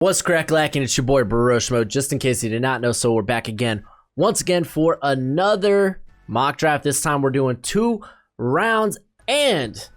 What's crack lacking? It's your boy Baroshmo. Just in case you did not know, so we're back again, once again for another mock draft. This time we're doing 2 rounds and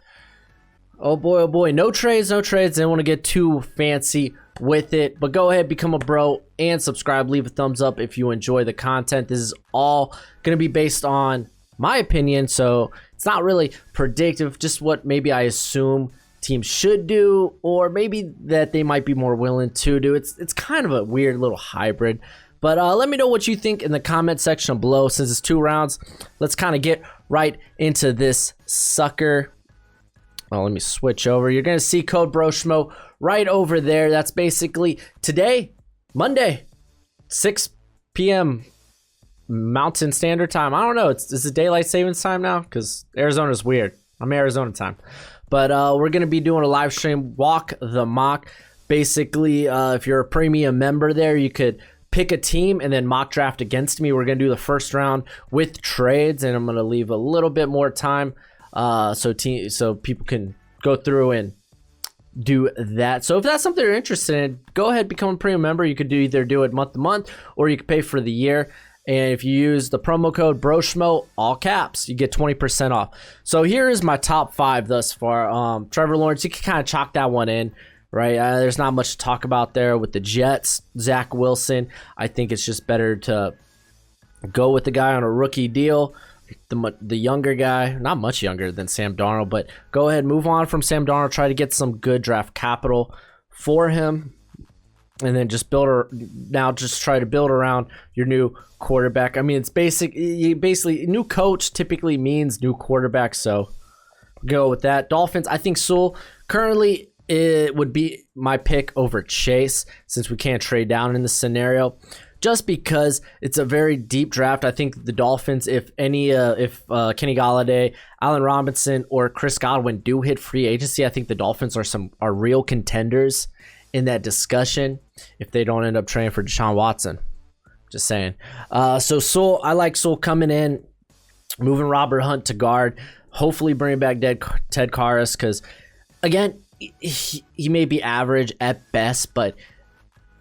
oh boy, no trades. Didn't want to get too fancy with it, but go ahead, become a bro and subscribe. Leave a thumbs up if you enjoy the content. This is all going to be based on my opinion, so it's not really predictive, just what maybe I assume teams should do, or maybe that they might be more willing to do. It's kind of a weird little hybrid, but let me know what you think in the comment section below. Since it's 2 rounds, let's kind of get right into this sucker. Well, let me switch over. You're gonna see code BROSHMO right over there. That's basically today, Monday, 6 p.m. Mountain Standard Time. I don't know, is it daylight savings time now? Because Arizona's weird. I'm Arizona time. But we're going to be doing a live stream, Walk the Mock. Basically, if you're a premium member there, you could pick a team and then mock draft against me. We're going to do the first round with trades, and I'm going to leave a little bit more time so people can go through and do that. So if that's something you're interested in, go ahead, become a premium member. You could either do it month to month, or you could pay for the year. And if you use the promo code BROSHMO, all caps, you get 20% off. So here is my top 5 thus far. Trevor Lawrence, you can kind of chalk that one in, right? There's not much to talk about there with the Jets. Zach Wilson, I think it's just better to go with the guy on a rookie deal. The younger guy, not much younger than Sam Darnold, but go ahead, move on from Sam Darnold. Try to get some good draft capital for him. And then just try to build around your new quarterback. I mean, it's basically new coach typically means new quarterback, so go with that. Dolphins, I think Sewell currently it would be my pick over Chase, since we can't trade down in this scenario, just because it's a very deep draft. I think the Dolphins, if Kenny Golladay, Allen Robinson, or Chris Godwin do hit free agency, I think the Dolphins are real contenders in that discussion if they don't end up trading for Deshaun Watson. Just saying. So Sewell, I like Sewell coming in, moving Robert Hunt to guard, hopefully bringing back Ted Karras, because again, he may be average at best, but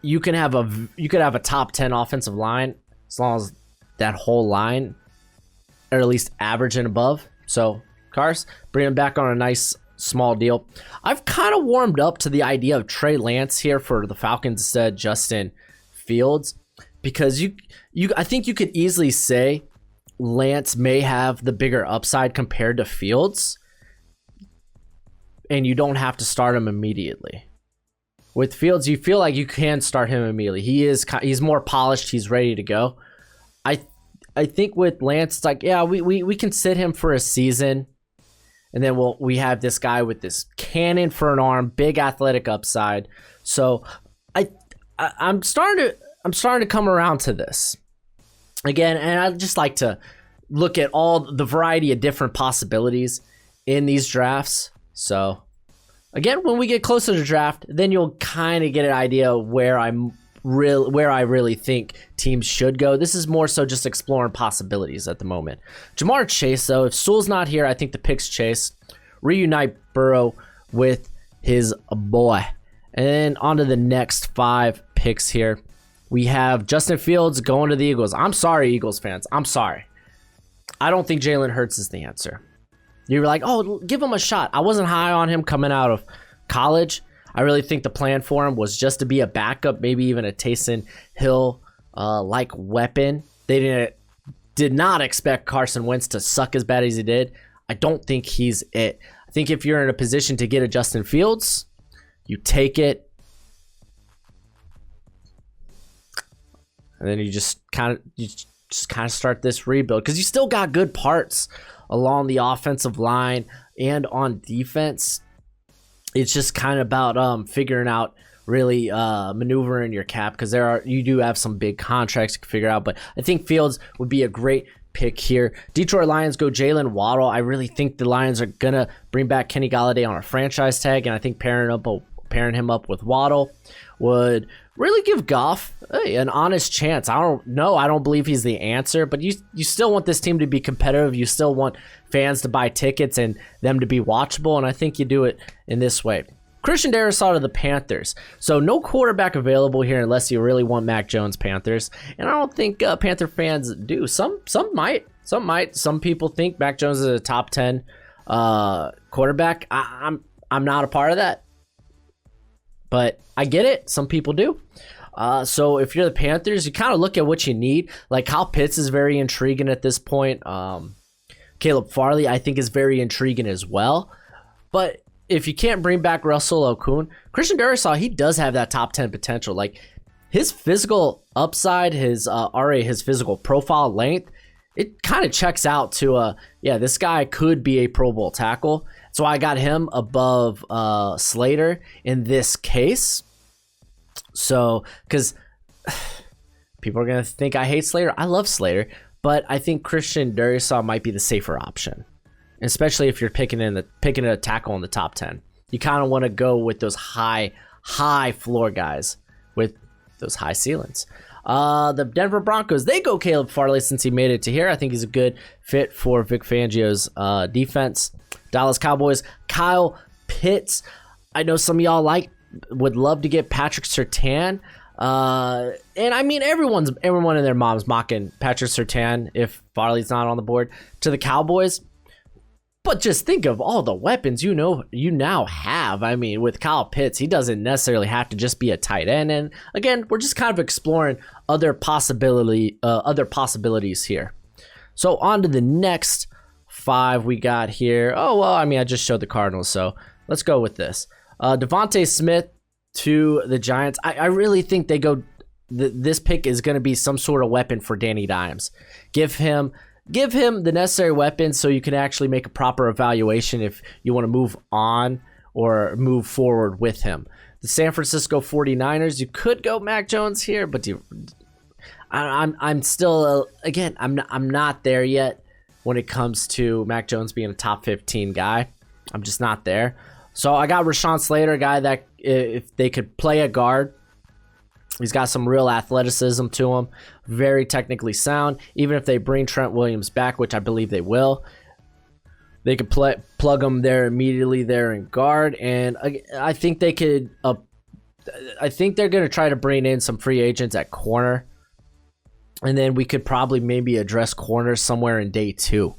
you could have a top 10 offensive line as long as that whole line, or at least average and above. So Karras, bring him back on a nice small deal. I've kind of warmed up to the idea of Trey Lance here for the Falcons instead of Justin Fields, because I think you could easily say Lance may have the bigger upside compared to Fields, and you don't have to start him immediately. With Fields, you feel like you can start him immediately. He's more polished. He's ready to go. I think with Lance, it's like, yeah, we can sit him for a season. And then we have this guy with this cannon for an arm, big athletic upside. So I'm starting to come around to this again, and I just like to look at all the variety of different possibilities in these drafts. So again, when we get closer to draft, then you'll kind of get an idea of where I really think teams should go. This is more so just exploring possibilities at the moment. Ja'Marr Chase, though, if Sewell's not here, I think the pick's Chase. Reunite Burrow with his boy. And then on to the next 5 picks here. We have Justin Fields going to the Eagles. I'm sorry, Eagles fans. I'm sorry. I don't think Jalen Hurts is the answer. You're like, oh, give him a shot. I wasn't high on him coming out of college. I really think the plan for him was just to be a backup, maybe even a Taysom Hill like weapon. They did not expect Carson Wentz to suck as bad as he did. I don't think he's it. I think if you're in a position to get a Justin Fields, you take it. And then you just kind of start this rebuild, because you still got good parts along the offensive line and on defense. It's just kind of about figuring out really maneuvering your cap, because you do have some big contracts to figure out. But I think Fields would be a great pick here. Detroit Lions go Jalen Waddle. I really think the Lions are gonna bring back Kenny Golladay on a franchise tag, and I think pairing him up with Waddle would really give Goff an honest chance. I don't believe he's the answer, but you still want this team to be competitive. You still want fans to buy tickets and them to be watchable, and I think you do it in this way. Christian Darrisaw to the Panthers. So no quarterback available here unless you really want Mac Jones Panthers. And I don't think Panther fans do. Some might. Some people think Mac Jones is a top 10 quarterback. I'm not a part of that. But I get it. Some people do. So if you're the Panthers, you kind of look at what you need. Like Kyle Pitts is very intriguing at this point. Caleb Farley, I think, is very intriguing as well. But if you can't bring back Russell Okung, Christian Darrisaw, he does have that top 10 potential. Like his physical upside, his his physical profile length, it kind of checks out to this guy could be a Pro Bowl tackle. So I got him above Slater in this case. So, because people are going to think I hate Slater. I love Slater, but I think Christian Darrisaw might be the safer option, especially if you're picking a tackle in the top 10. You kind of want to go with those high floor guys with those high ceilings. The Denver Broncos, they go Caleb Farley since he made it to here. I think he's a good fit for Vic Fangio's defense. Dallas Cowboys, Kyle Pitts. I know some of y'all would love to get Patrick Surtain. And I mean, everyone and their mom's mocking Patrick Surtain if Farley's not on the board to the Cowboys. But just think of all the weapons you now have. I mean, with Kyle Pitts, he doesn't necessarily have to just be a tight end. And again, we're just kind of exploring other possibilities here. So on to the next 5 we got here. Oh, well, I mean, I just showed the Cardinals, so let's go with this. Devontae Smith to the Giants. I really think they go. This pick is going to be some sort of weapon for Danny Dimes. Give him the necessary weapons so you can actually make a proper evaluation if you want to move on or move forward with him. The San Francisco 49ers, you could go Mac Jones here, but I'm still again, I'm not there yet when it comes to Mac Jones being a top 15 guy. I'm just not there. So I got Rashawn Slater, a guy that if they could play a guard, he's got some real athleticism to him, very technically sound. Even if they bring Trent Williams back, which I believe they will, they could plug him there immediately there in guard. And I think they could. I think they're going to try to bring in some free agents at corner, and then we could probably maybe address corners somewhere in day 2.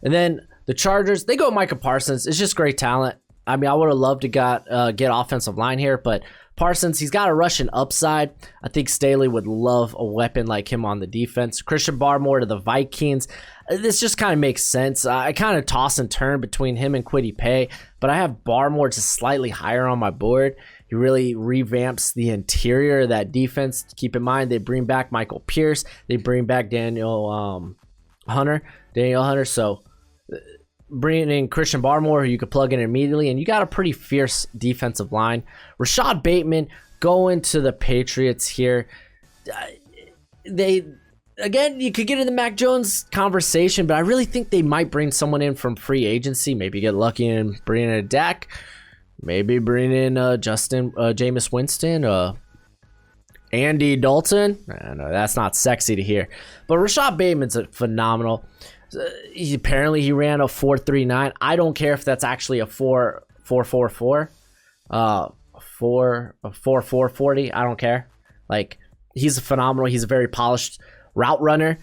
And then the Chargers, they go Micah Parsons. It's just great talent. I mean, I would have loved to get offensive line here, but Parsons, he's got a Russian upside. I think Staley would love a weapon like him on the defense. Christian Barmore to the Vikings. This just kind of makes sense. I kind of toss and turn between him and Kwity Paye, but I have Barmore just slightly higher on my board. He really revamps the interior of that defense. Keep in mind, they bring back Michael Pierce. They bring back Daniel Hunter. So bringing in Christian Barmore, who you could plug in immediately, and you got a pretty fierce defensive line. Rashad Bateman going to the Patriots here. Again, you could get in the Mac Jones conversation, but I really think they might bring someone in from free agency. Maybe get lucky and bring in a Dak. Maybe bring in Jameis Winston, Andy Dalton. I know that's not sexy to hear, but Rashad Bateman's phenomenal. Apparently he ran a 4.39. I don't care if that's actually a 4.40. I don't care. Like, he's phenomenal. He's a very polished route runner.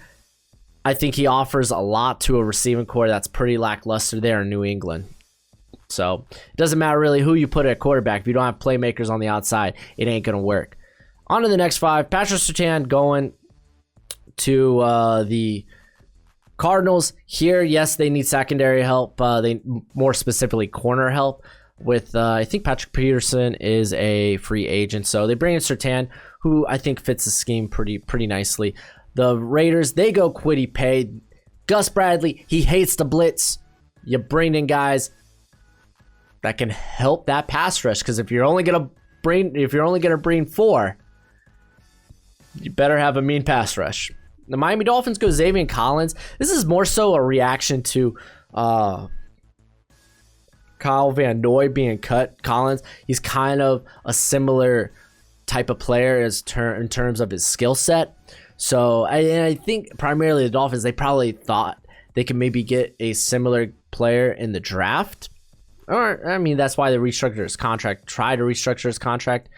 I think he offers a lot to a receiving core that's pretty lackluster there in New England. So it doesn't matter really who you put at quarterback. If you don't have playmakers on the outside, it ain't going to work. On to the next 5. Patrick Surtain going to the Cardinals. Here, yes, they need secondary help. They more specifically corner help with I think Patrick Peterson is a free agent. So they bring in Surtain, who I think fits the scheme pretty nicely. The Raiders, they go Kwity Paye. Gus Bradley, he hates the blitz. You bring in guys that can help that pass rush, because if you're only gonna bring 4, you better have a mean pass rush. The Miami Dolphins go Xavier Collins. This is more so a reaction to Kyle Van Noy being cut. Collins, he's kind of a similar type of player in terms of his skill set. So I think primarily the Dolphins, they probably thought they could maybe get a similar player in the draft. Or, I mean, that's why they restructured his contract, try to restructure his contract.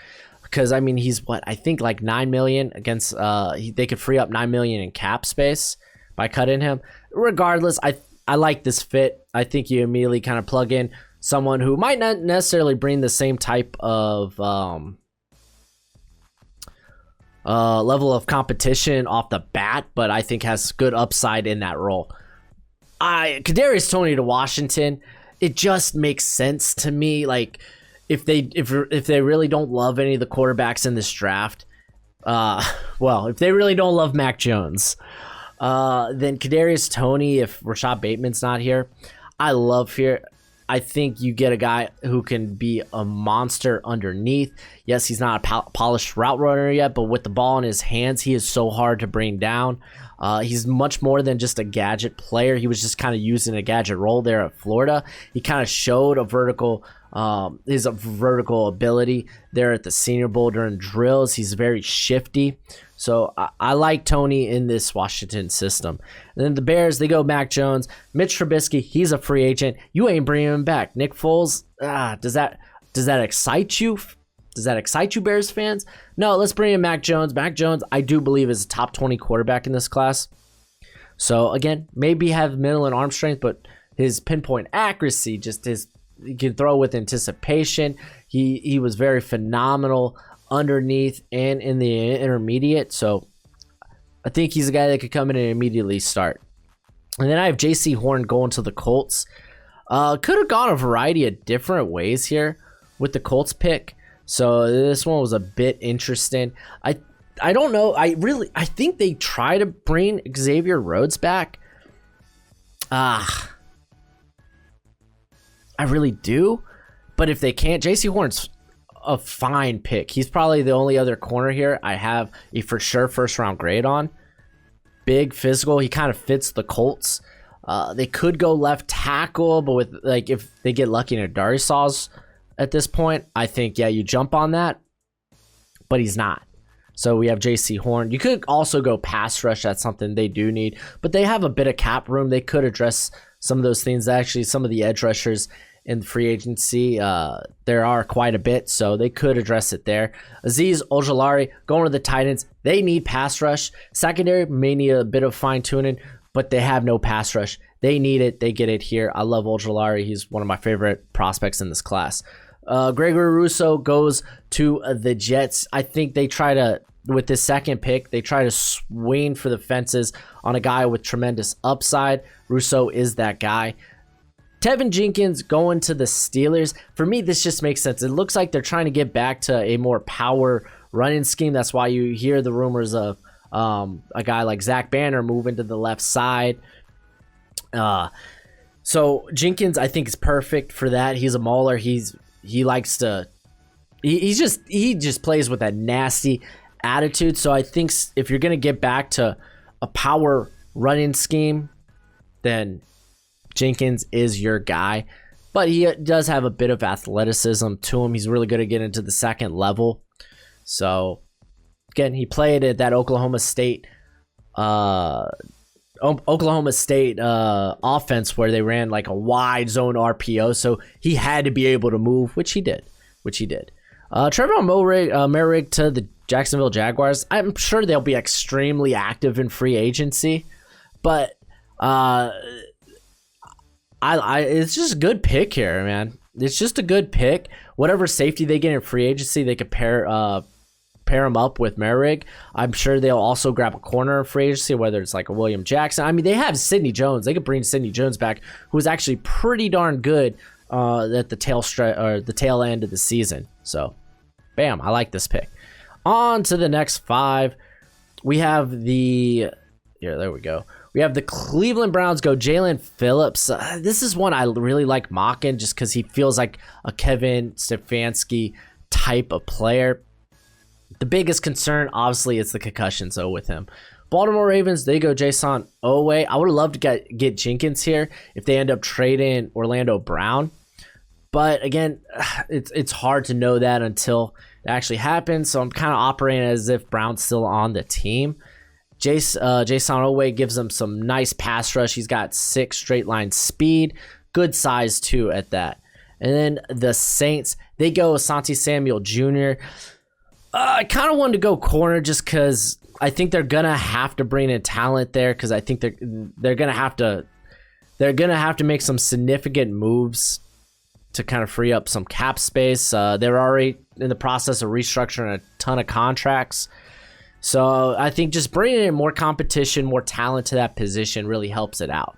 Because, I mean, he's what, I think like 9 million against, they could free up 9 million in cap space by cutting him. Regardless, I like this fit. I think you immediately kind of plug in someone who might not necessarily bring the same type of level of competition off the bat, but I think has good upside in that role. Kadarius Toney to Washington, it just makes sense to me. Like, if they really don't love any of the quarterbacks in this draft, well, if they really don't love Mac Jones, then Kadarius Toney, if Rashad Bateman's not here, I love here. I think you get a guy who can be a monster underneath. Yes, he's not a polished route runner yet, but with the ball in his hands, he is so hard to bring down. He's much more than just a gadget player. He was just kind of using a gadget role there at Florida. He kind of showed his vertical ability there at the Senior Bowl during drills. He's very shifty. So I like Toney in this Washington system. And then the Bears, they go Mac Jones. Mitch Trubisky, he's a free agent. You ain't bringing him back. Nick Foles, does that excite you? Does that excite you, Bears fans? No, let's bring in Mac Jones. Mac Jones, I do believe, is a top 20 quarterback in this class. So, again, maybe have middle and arm strength, but his pinpoint accuracy, he can throw with anticipation. He was very phenomenal underneath and in the intermediate. So, I think he's a guy that could come in and immediately start. And then I have J.C. Horn going to the Colts. Could have gone a variety of different ways here with the Colts pick. So this one was a bit interesting. I don't know. I think they try to bring Xavier Rhodes back. I really do. But if they can't, J.C. Horn's a fine pick. He's probably the only other corner here I have a for sure first round grade on. Big, physical. He kind of fits the Colts. They could go left tackle, but with if they get lucky in a Darisaws at this point, I think, yeah, you jump on that, but he's not. So we have J.C. Horn. You could also go pass rush. That's something they do need, but they have a bit of cap room. They could address some of those things. Actually, some of the edge rushers in free agency, there are quite a bit, so they could address it there. Azeez Ojulari going to the Titans. They need pass rush. Secondary may need a bit of fine tuning, but they have no pass rush. They need it. They get it here. I love Ojulari. He's one of my favorite prospects in this class. Gregory Rousseau goes to the Jets. I think they try to, with this second pick, they try to swing for the fences on a guy with tremendous upside. Rousseau is that guy. Tevin Jenkins going to the Steelers. For me, this just makes sense. It looks like they're trying to get back to a more power running scheme. That's why you hear the rumors of a guy like Zach Banner moving to the left side. So Jenkins, I think, is perfect for that. He's a mauler. He just plays with that nasty attitude. So I think if you're going to get back to a power running scheme, then Jenkins is your guy. But he does have a bit of athleticism to him. He's really good at getting to the second level. So again, he played at that Oklahoma State offense where they ran like a wide zone RPO, so he had to be able to move, which he did. Trevor Merrick to the Jacksonville Jaguars. I'm sure they'll be extremely active in free agency, but it's just a good pick here, man. It's just a good pick. Whatever safety they get in free agency, they could pair him up with Merrick. I'm sure they'll also grab a corner in free agency, whether it's like a William Jackson. I mean, they have Sidney Jones. They could bring Sidney Jones back, who was actually pretty darn good at the tail end of the season. So, bam, I like this pick. On to the next 5. We have there we go. We have the Cleveland Browns go Jalen Phillips. This is one I really like mocking just because he feels like a Kevin Stefanski type of player. The biggest concern, obviously, is the concussions, though, with him. Baltimore Ravens, they go Jason Oweh. I would love to get Jenkins here if they end up trading Orlando Brown. But, again, it's hard to know that until it actually happens. So I'm kind of operating as if Brown's still on the team. Jason Oweh gives him some nice pass rush. He's got 6 straight line speed. Good size, too, at that. And then the Saints, they go Asante Samuel Jr. I kind of wanted to go corner just because I think they're gonna have to bring in talent there, because I think they're gonna have to make some significant moves to kind of free up some cap space. They're already in the process of restructuring a ton of contracts. So I think just bringing in more competition, more talent to that position really helps it out.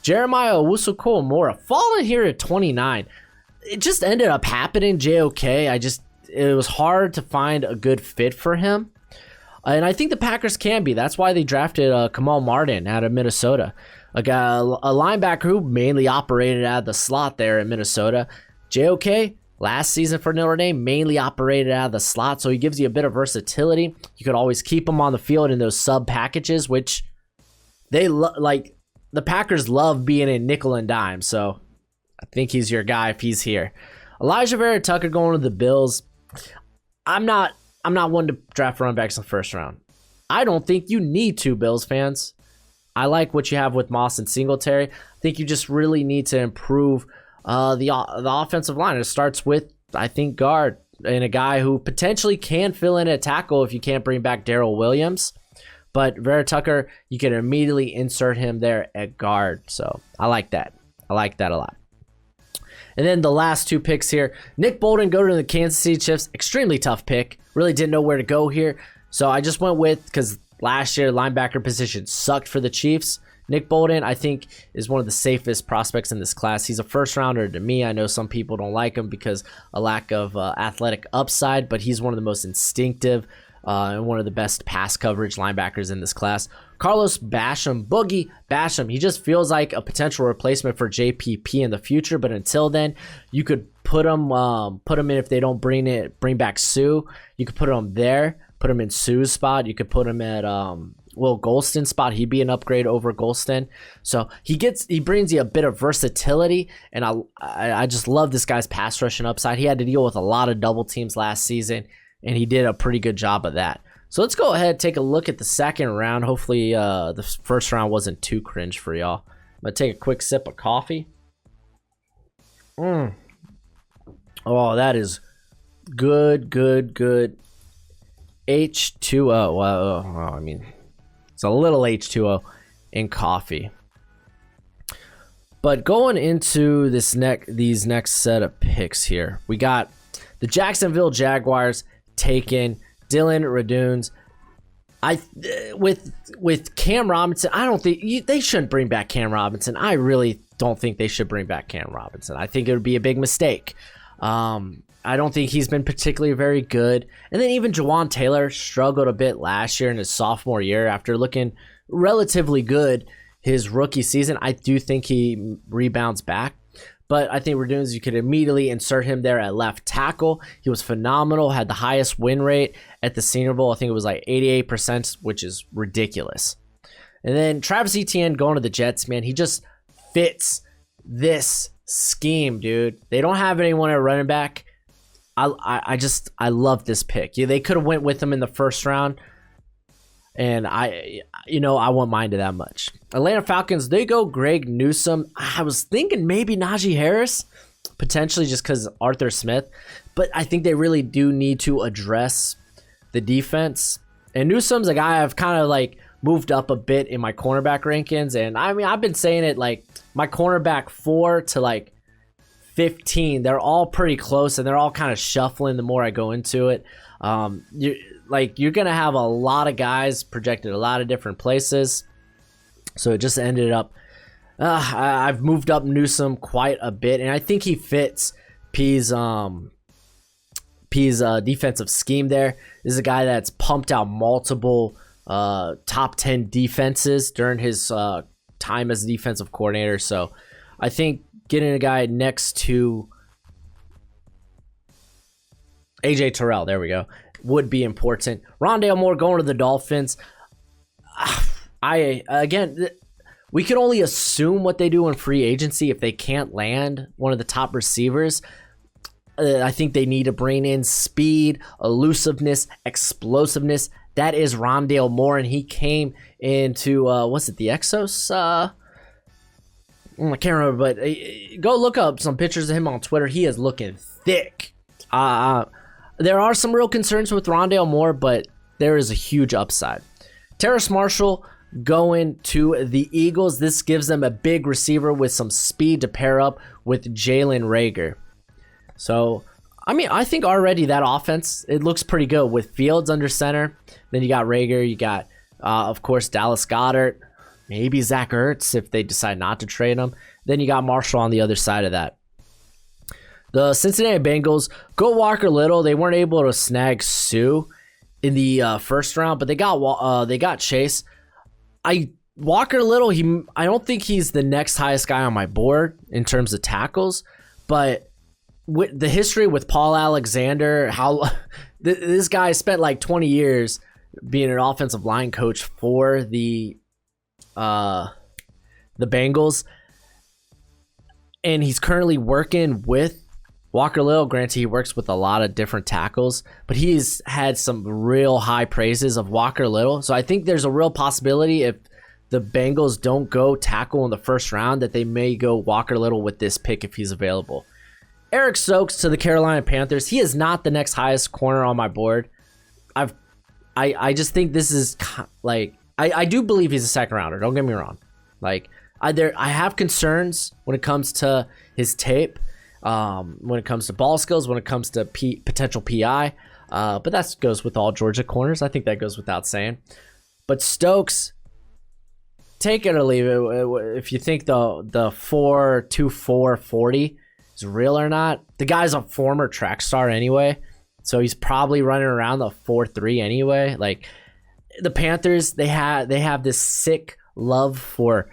Jeremiah Owusu-Koramoah falling here at 29. It just ended up happening, JOK. It was hard to find a good fit for him. And I think the Packers can be. That's why they drafted Kamal Martin out of Minnesota. A linebacker who mainly operated out of the slot there in Minnesota. JOK, last season for Notre Dame, mainly operated out of the slot, so he gives you a bit of versatility. You could always keep him on the field in those sub packages, which they like. The Packers love being in nickel and dime, so I think he's your guy if he's here. Elijah Vera-Tucker going to the Bills. I'm not one to draft running backs in the first round. I don't think you need to, Bills fans. I like what you have with Moss and Singletary. I think you just really need to improve the offensive line. It starts with, I think, guard and a guy who potentially can fill in at tackle if you can't bring back Darrell Williams. But Vera-Tucker, you can immediately insert him there at guard. So I like that. I like that a lot. And then the last two picks here. Nick Bolton go to the Kansas City Chiefs. Extremely tough pick. Really didn't know where to go here. So I just went with, because last year linebacker position sucked for the Chiefs. Nick Bolton, I think, is one of the safest prospects in this class. He's a first rounder to me. I know some people don't like him because a lack of athletic upside, but he's one of the most instinctive and one of the best pass coverage linebackers in this class. Carlos Basham, Boogie Basham, he just feels like a potential replacement for JPP in the future, but until then, you could put him in if they don't bring back Sue. You could put him there, put him in Sue's spot. You could put him at Will Golston's spot. He'd be an upgrade over Golston. So he brings you a bit of versatility, and I just love this guy's pass rushing upside. He had to deal with a lot of double teams last season, and he did a pretty good job of that. So let's go ahead and take a look at the second round. Hopefully the first round wasn't too cringe for y'all. I'm going to take a quick sip of coffee. Oh, that is good. H2O. Well, I mean, it's a little H2O in coffee. But going into these next set of picks here, we got the Jacksonville Jaguars taking Dylan Raduns. With Cam Robinson, I don't think they shouldn't bring back Cam Robinson. I really don't think they should bring back Cam Robinson. I think it would be a big mistake. I don't think he's been particularly very good. And then even Jawan Taylor struggled a bit last year in his sophomore year after looking relatively good his rookie season. I do think he rebounds back. But I think Raduns, you could immediately insert him there at left tackle. He was phenomenal, had the highest win rate at the Senior Bowl. I think it was like 88%, which is ridiculous. And then Travis Etienne going to the Jets, man. He just fits this scheme, dude. They don't have anyone at running back. I love this pick. Yeah, they could have went with him in the first round, and I won't mind it that much. Atlanta Falcons, they go Greg Newsome. I was thinking maybe Najee Harris, potentially just because Arthur Smith, but I think they really do need to address the defense. And Newsome's a guy I've kind of like moved up a bit in my cornerback rankings, and I mean I've been saying it, like my cornerback 4 to like 15, they're all pretty close, and they're all kind of shuffling the more I go into it. You're gonna have a lot of guys projected a lot of different places, so it just ended up I've moved up Newsome quite a bit, and I think he fits P's defensive scheme there. This is a guy that's pumped out multiple top 10 defenses during his time as a defensive coordinator, so I think getting a guy next to AJ Terrell, there we go, would be important. Rondale Moore going to the Dolphins. We can only assume what they do in free agency if they can't land one of the top receivers. I think they need to bring in speed, elusiveness, explosiveness. That is Rondale Moore, and he came into, the Exos? I can't remember, but go look up some pictures of him on Twitter. He is looking thick. There are some real concerns with Rondale Moore, but there is a huge upside. Terrace Marshall going to the Eagles. This gives them a big receiver with some speed to pair up with Jalen Reagor. So, I mean, I think already that offense, it looks pretty good with Fields under center. Then you got Reagor. You got, of course, Dallas Goedert. Maybe Zach Ertz if they decide not to trade him. Then you got Marshall on the other side of that. The Cincinnati Bengals go Walker Little. They weren't able to snag Sue in the first round, but they got Chase. Walker Little, I don't think he's the next highest guy on my board in terms of tackles, but with the history with Paul Alexander, how this guy spent like 20 years being an offensive line coach for the Bengals, and he's currently working with Walker Little. Granted, he works with a lot of different tackles, but he's had some real high praises of Walker Little. So I think there's a real possibility if the Bengals don't go tackle in the first round that they may go Walker Little with this pick if he's available. Eric Stokes to the Carolina Panthers. He is not the next highest corner on my board. I just think this is like, I do believe he's a second rounder. Don't get me wrong. Like I have concerns when it comes to his tape. When it comes to ball skills, when it comes to potential PI, but that goes with all Georgia corners. I think that goes without saying. But Stokes, take it or leave it. If you think the 4.24 40 is real or not, the guy's a former track star anyway, so he's probably running around the 4.3 anyway. Like the Panthers, they have this sick love for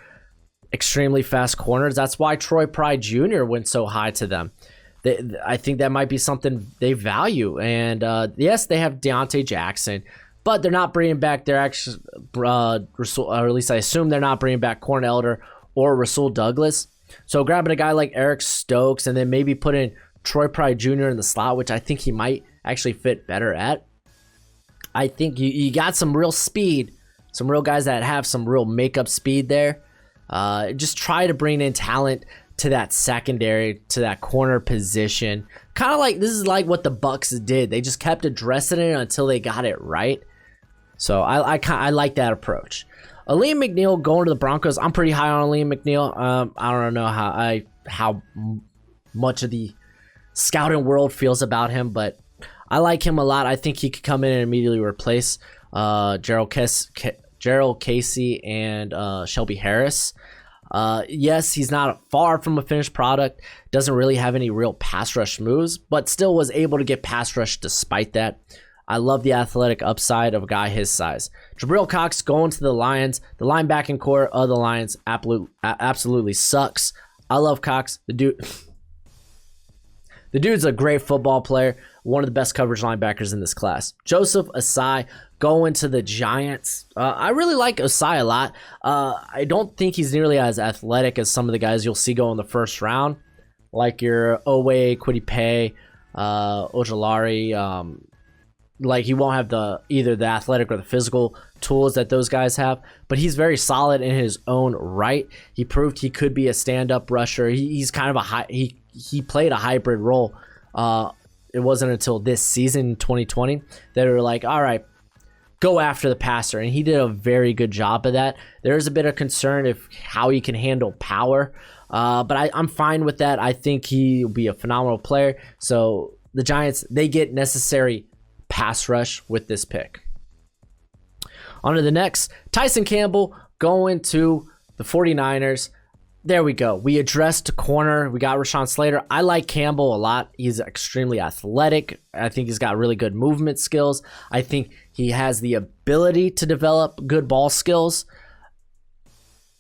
extremely fast corners. That's why Troy Pride Jr. went so high to them. I think that might be something they value. And yes, they have Deontay Jackson, but they're not bringing back their actual, or at least I assume they're not bringing back Corn Elder or Rasul Douglas. So grabbing a guy like Eric Stokes and then maybe putting Troy Pride Jr. in the slot, which I think he might actually fit better at. I think you got some real speed, some real guys that have some real makeup speed there. Just try to bring in talent to that secondary, to that corner position. Kind of like, this is like what the Bucks did. They just kept addressing it until they got it right. So I like that approach. Aleem McNeil going to the Broncos. I'm pretty high on Aleem McNeil. I don't know how much of the scouting world feels about him, but I like him a lot. I think he could come in and immediately replace Gerald Casey and Shelby Harris. Yes, he's not far from a finished product. Doesn't really have any real pass rush moves, but still was able to get pass rush despite that. I love the athletic upside of a guy his size. Jabril Cox going to the Lions. The linebacking core of the Lions absolutely sucks. I love Cox. The dude's a great football player. One of the best coverage linebackers in this class. Joseph Ossai going to the Giants. I really like Ossai a lot. I don't think he's nearly as athletic as some of the guys you'll see go in the first round, like your Owe, Kwity Ojulari. Like he won't have either the athletic or the physical tools that those guys have, but he's very solid in his own right. He proved he could be a stand-up rusher. He's kind of he played a hybrid role. It wasn't until this season, 2020, that they were like, all right, go after the passer, and he did a very good job of that. There's a bit of concern if how he can handle power, but I'm fine with that. I think he'll be a phenomenal player. So the Giants, they get necessary pass rush with this pick. On to the next. Tyson Campbell going to the 49ers. There we go. We addressed corner. We got Rashawn Slater. I like Campbell a lot. He's extremely athletic. I think he's got really good movement skills. I think he has the ability to develop good ball skills.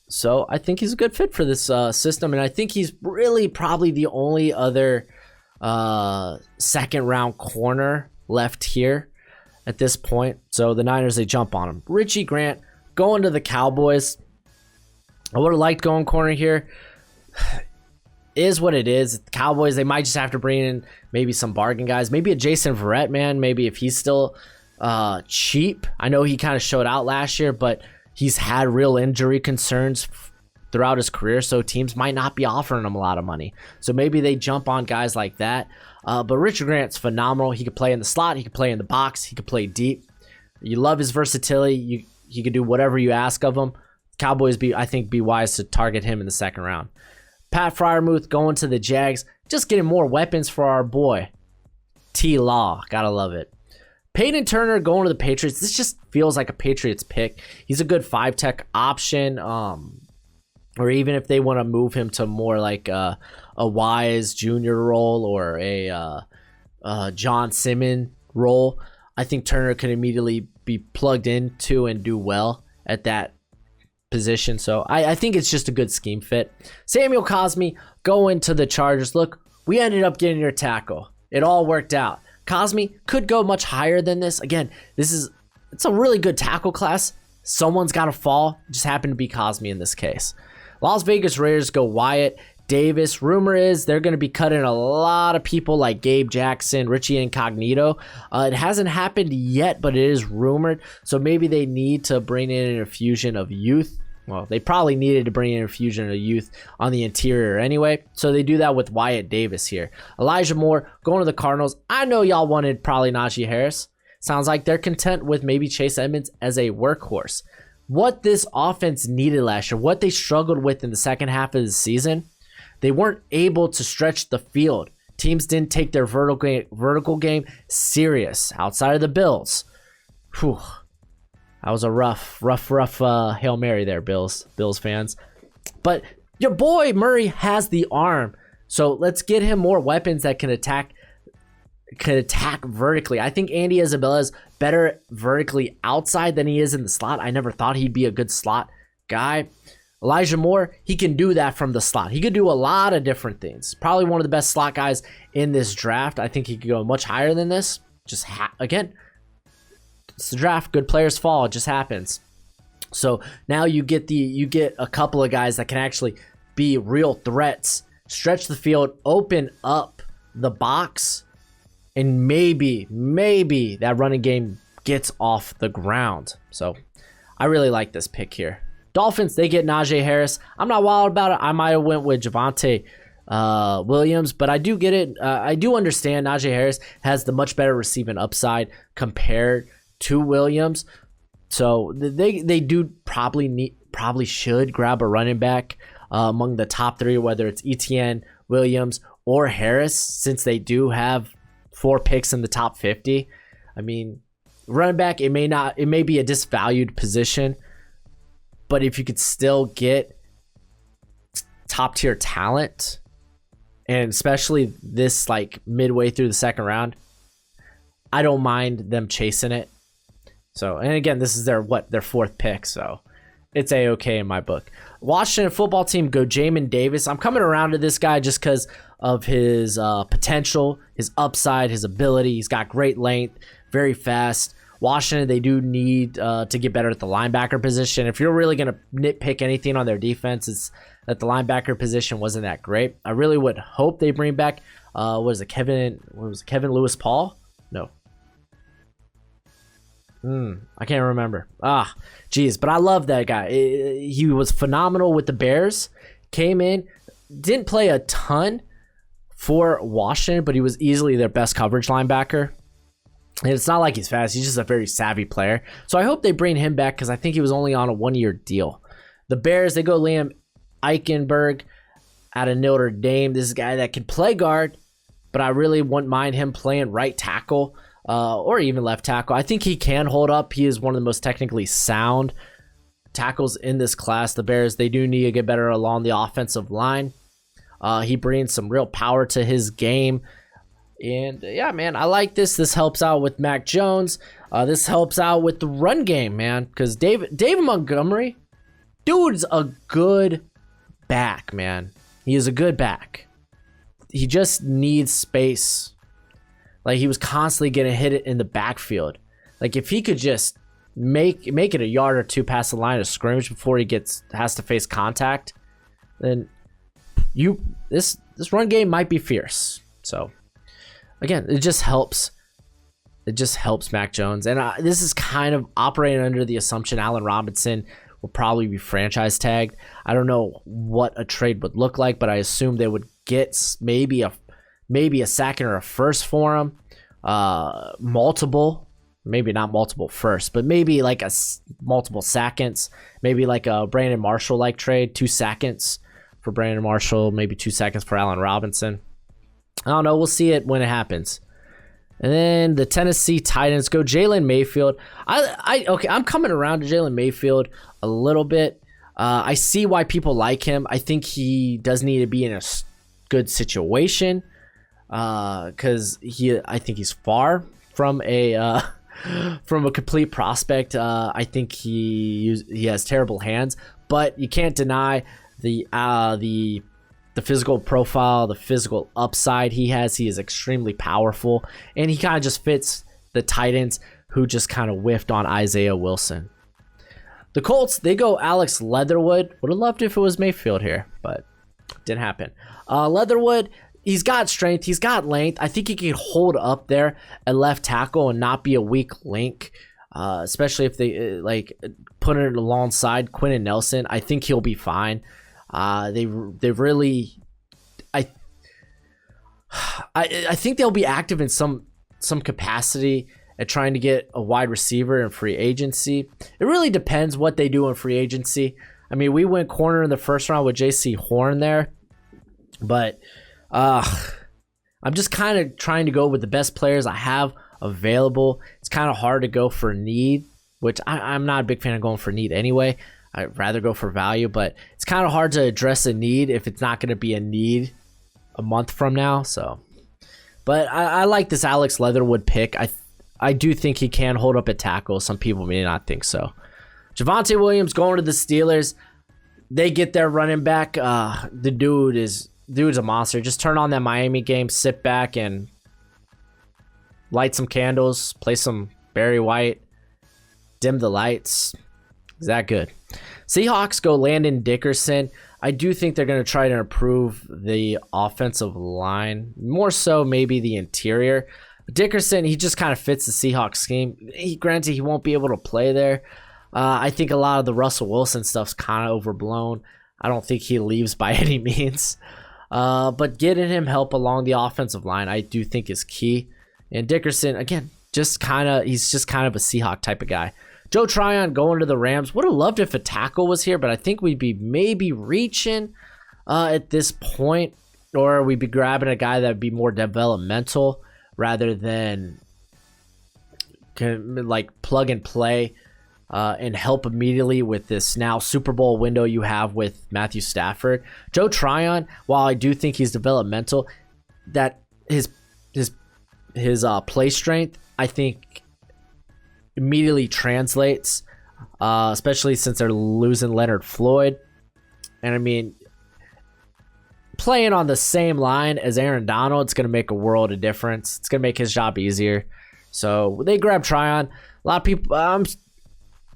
So I think he's a good fit for this system. And I think he's really probably the only other second round corner left here at this point. So the Niners, they jump on him. Richie Grant going to the Cowboys. I would have liked going corner here. Is what it is. The Cowboys, they might just have to bring in maybe some bargain guys. Maybe a Jason Verrett, man. Maybe if he's still cheap. I know he kind of showed out last year, but he's had real injury concerns throughout his career, so teams might not be offering him a lot of money. So maybe they jump on guys like that. But Richard Grant's phenomenal. He could play in the slot. He could play in the box. He could play deep. You love his versatility. He could do whatever you ask of him. Cowboys, I think, be wise to target him in the second round. Pat Freiermuth going to the Jags. Just getting more weapons for our boy. T-Law. Gotta love it. Peyton Turner going to the Patriots. This just feels like a Patriots pick. He's a good 5-tech option. Or even if they want to move him to more like a Wise Jr. role or a John Simmons role, I think Turner could immediately be plugged into and do well at that position. So I think it's just a good scheme fit. Samuel Cosmi going to the Chargers. Look, we ended up getting your tackle. It all worked out. Cosmi could go much higher than this. Again, it's a really good tackle class. Someone's got to fall. It just happened to be Cosmi in this case. Las Vegas Raiders go Wyatt Davis. Rumor is they're going to be cutting a lot of people like Gabe Jackson, Richie Incognito. It hasn't happened yet, but it is rumored. So maybe they need to bring in an infusion of youth. Well, they probably needed to bring in an infusion of youth on the interior anyway. So they do that with Wyatt Davis here. Elijah Moore going to the Cardinals. I know y'all wanted probably Najee Harris. Sounds like they're content with maybe Chase Edmonds as a workhorse. What this offense needed last year, what they struggled with in the second half of the season, they weren't able to stretch the field. Teams didn't take their vertical game serious outside of the Bills. Whew. That was a rough Hail Mary there, Bills fans. But your boy Murray has the arm. So let's get him more weapons that can attack vertically. I think Andy Isabella is better vertically outside than he is in the slot. I never thought he'd be a good slot guy. Elijah Moore, he can do that from the slot. He could do a lot of different things. Probably one of the best slot guys in this draft. I think he could go much higher than this. Again, it's the draft. Good players fall. It just happens. So now you get a couple of guys that can actually be real threats, stretch the field, open up the box, and maybe that running game gets off the ground. So I really like this pick here. Dolphins, they get Najee Harris. I'm not wild about it. I might have went with Javonte Williams, but I do get it. I do understand Najee Harris has the much better receiving upside compared to Williams. So they do probably should grab a running back among the top three, whether it's Etienne, Williams, or Harris, since they do have 4 picks in the top 50. I mean, running back, it may be a disvalued position, but if you could still get top tier talent, and especially this like midway through the second round, I don't mind them chasing it. So, and again, this is their 4th pick, so it's a-okay in my book. Washington football team go Jamin Davis. I'm coming around to this guy just because of his potential, his upside, his ability. He's got great length, very fast. Washington, they do need to get better at the linebacker position. If you're really going to nitpick anything on their defense, it's that the linebacker position wasn't that great. I really would hope they bring back, Kevin Lewis Paul? No. I can't remember. Geez, but I love that guy. He was phenomenal with the Bears. Came in, didn't play a ton for Washington, but he was easily their best coverage linebacker. And it's not like he's fast. He's just a very savvy player. So I hope they bring him back because I think he was only on a 1-year deal. The Bears, they go Liam Eichenberg out of Notre Dame. This is a guy that can play guard, but I really wouldn't mind him playing right tackle or even left tackle. I think he can hold up. He is one of the most technically sound tackles in this class. The Bears, they do need to get better along the offensive line. He brings some real power to his game. And yeah, man, I like this. This helps out with Mac Jones. This helps out with the run game, man. Because David Montgomery, dude's a good back, man. He is a good back. He just needs space. Like, he was constantly getting hit in the backfield. Like, if he could just make it a yard or two past the line of scrimmage before he has to face contact, then this run game might be fierce. So again, it just helps Mac Jones. And this is kind of operating under the assumption Allen Robinson will probably be franchise tagged. I don't know what a trade would look like, but I assume they would get maybe a second or a first for him. Multiple, maybe not multiple first, but maybe like multiple seconds, maybe like a Brandon Marshall like trade, 2 seconds for Brandon Marshall, maybe 2 seconds for Allen Robinson. I don't know. We'll see it when it happens. And then the Tennessee Titans go Jalen Mayfield. I'm coming around to Jalen Mayfield a little bit. I see why people like him. I think he does need to be in a good situation because I think he's far from a complete prospect. I think he has terrible hands, but you can't deny the physical profile, the physical upside he has. He is extremely powerful, and he kind of just fits the Titans, who just kind of whiffed on Isaiah Wilson. The Colts, they go Alex Leatherwood. Would have loved if it was Mayfield here, but didn't happen. Leatherwood, he's got strength, he's got length. I think he can hold up there at left tackle and not be a weak link, especially if they put it alongside Quentin Nelson. I think he'll be fine. They really, I think they'll be active in some capacity at trying to get a wide receiver in free agency. It really depends what they do in free agency. I mean, we went corner in the first round with JC Horn there, but I'm just kind of trying to go with the best players I have available. It's kind of hard to go for need, which I'm not a big fan of going for need anyway. I'd rather go for value, but it's kind of hard to address a need if it's not going to be a need a month from now. So, but I like this Alex Leatherwood pick. I do think he can hold up at tackle. Some people may not think so. Javonte Williams going to the Steelers. They get their running back. The dude's a monster. Just turn on that Miami game, sit back and light some candles, play some Barry White, dim the lights. Is that good? Seahawks go Landon Dickerson. I do think they're going to try to improve the offensive line, more so maybe the interior. Dickerson, he just kind of fits the Seahawks scheme. Granted, he won't be able to play there. I think a lot of the Russell Wilson stuff's kind of overblown. I don't think he leaves by any means. But getting him help along the offensive line, I do think is key. And Dickerson, again, he's just kind of a Seahawk type of guy. Joe Tryon going to the Rams. Would have loved if a tackle was here, but I think we'd be maybe reaching at this point, or we'd be grabbing a guy that would be more developmental rather than like plug and play and help immediately with this now Super Bowl window you have with Matthew Stafford. Joe Tryon, while I do think he's developmental, that his play strength, I think, immediately translates, especially since they're losing Leonard Floyd. And I mean, playing on the same line as Aaron Donald, it's going to make a world of difference. It's going to make his job easier. So they grab Tryon. A lot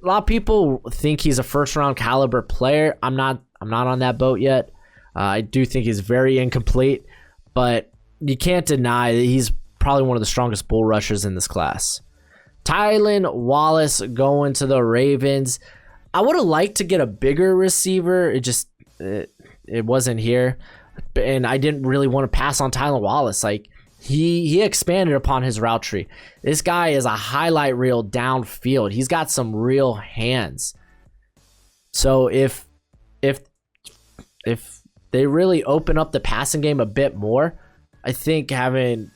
of people think he's a first round caliber player. I'm not on that boat yet. I do think he's very incomplete, but you can't deny that he's probably one of the strongest bull rushers in this class. Tylan Wallace going to the Ravens. I would have liked to get a bigger receiver. It wasn't here. And I didn't really want to pass on Tylan Wallace. Like, he expanded upon his route tree. This guy is a highlight reel downfield. He's got some real hands. So if they really open up the passing game a bit more, I think having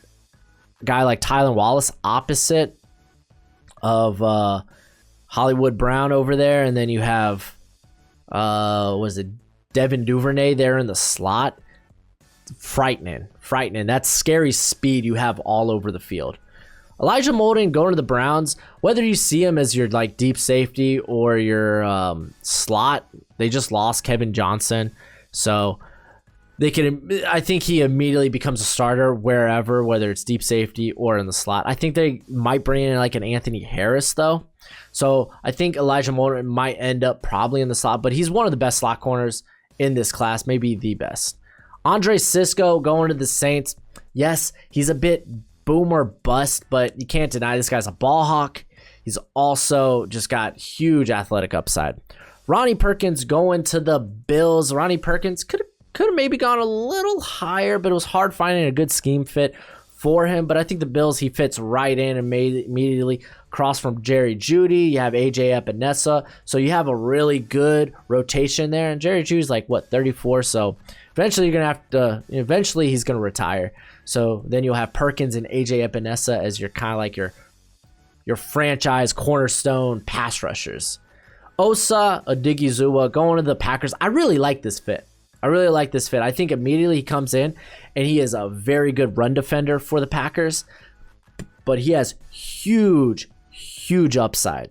a guy like Tylan Wallace opposite of Hollywood Brown over there, and then you have Devin Duvernay there in the slot. Frightening. That's scary speed you have all over the field. Elijah Molden going to the Browns. Whether you see him as your like deep safety or your slot, they just lost Kevin Johnson, so I think he immediately becomes a starter wherever, whether it's deep safety or in the slot. I think they might bring in like an Anthony Harris though. So I think Elijah Molden might end up probably in the slot, but he's one of the best slot corners in this class, maybe the best. Andre Cisco going to the Saints. Yes, he's a bit boom or bust, but you can't deny this guy's a ball hawk. He's also just got huge athletic upside. Ronnie Perkins going to the Bills. Ronnie Perkins could have maybe gone a little higher, but it was hard finding a good scheme fit for him. But I think the Bills, he fits right in and made immediately across from Jerry Jeudy. You have AJ Epinesa. So you have a really good rotation there. And Jerry Jeudy's like, what, 34? So eventually he's going to retire. So then you'll have Perkins and AJ Epinesa as your kind of like your franchise cornerstone pass rushers. Osa Odighizuwa going to the Packers. I really like this fit. I think immediately he comes in and he is a very good run defender for the Packers, but he has huge upside.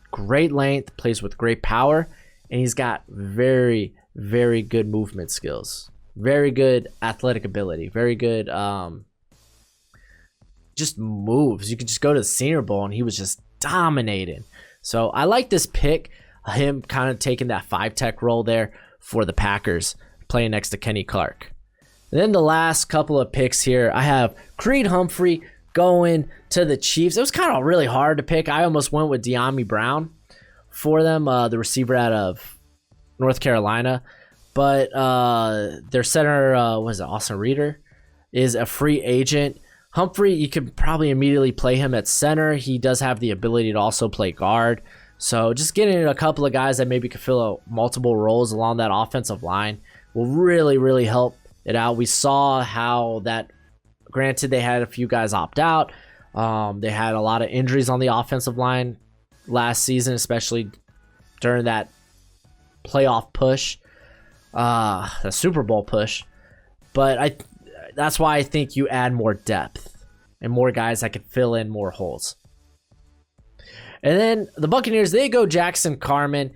Great length, plays with great power, and he's got very, very good movement skills. Very good athletic ability. Very good just moves. You could just go to the Senior Bowl and he was just dominating. So I like this pick, him kind of taking that 5-tech role there for the Packers, playing next to Kenny Clark. And then the last couple of picks here, I have Creed Humphrey going to the Chiefs. It was kind of really hard to pick. I almost went with De'Ami Brown for them, the receiver out of North Carolina. But their center, Austin Reeder, is a free agent. Humphrey, you could probably immediately play him at center. He does have the ability to also play guard. So just getting a couple of guys that maybe could fill multiple roles along that offensive line will really, really help it out. We saw how that, granted, they had a few guys opt out. They had a lot of injuries on the offensive line last season, especially during that playoff push, the Super Bowl push. But that's why I think you add more depth and more guys that can fill in more holes. And then the Buccaneers, they go Jackson Carman.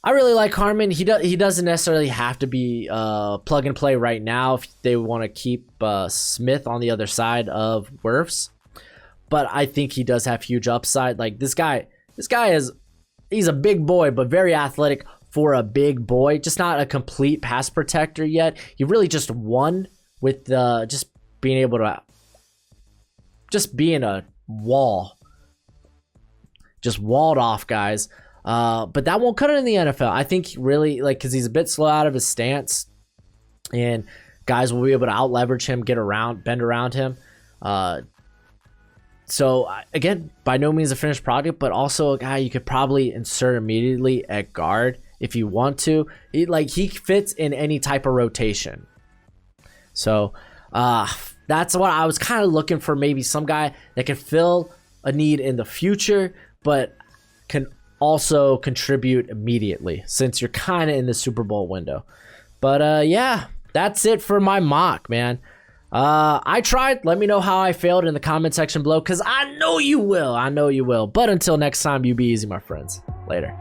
I really like Carman. He doesn't necessarily have to be plug and play right now if they want to keep Smith on the other side of Wirfs. But I think he does have huge upside. Like this guy he's a big boy, but very athletic for a big boy. Just not a complete pass protector yet. He really just won with just being able to just being a wall. Just walled off guys. But that won't cut it in the NFL. I think really, because he's a bit slow out of his stance, and guys will be able to out leverage him, bend around him. So again, by no means a finished product, but also a guy you could probably insert immediately at guard if you want to. He fits in any type of rotation. So that's what I was kind of looking for. Maybe some guy that can fill a need in the future, but can also contribute immediately since you're kind of in the Super Bowl window. But yeah, that's it for my mock, man. I tried. Let me know how I failed in the comment section below, because I know you will. But until next time, you be easy, my friends. Later.